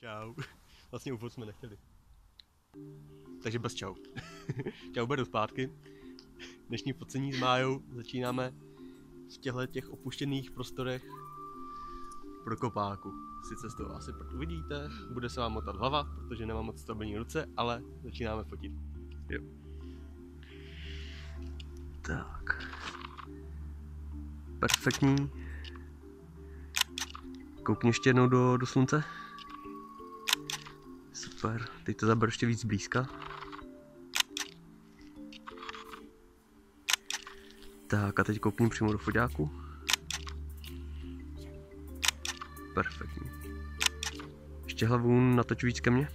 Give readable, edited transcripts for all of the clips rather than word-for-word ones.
Čau. Vlastně úvod jsme nechtěli. Takže bez čau. Čau, beru zpátky. Dnešní focení s Májou začínáme v těch opuštěných prostorech Prokopáku. Sice z toho asi uvidíte, bude se vám motat hlava, protože nemám moc stabilní ruce, ale začínáme fotit. Jo. Tak. Perfektní. Koukni ještě jednou do slunce. Super, teď to zaberu ještě víc blízka. Tak a teď koukni přímo do foťáku. Perfektní. Ještě hlavu natoč víc ke mně.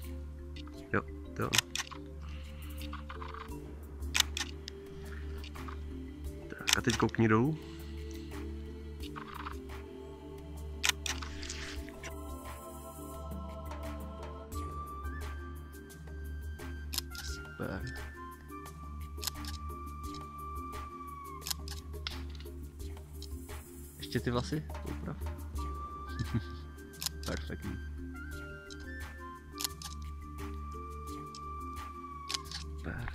Jo, to jo. Tak a teď koukni dolů. Super. Ještě ty vlasy? Uprav. Perfektní. Super.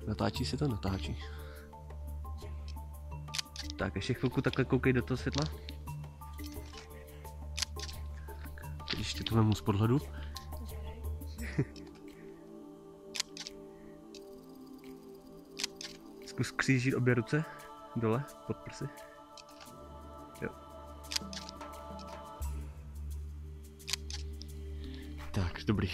Natáčí se to? Natáčí. Tak ještě chvilku takhle koukej do toho světla. Teď ještě to vemu z podhledu. Zkus křížit obě ruce dole pod prsy. Jo. Tak, dobrý.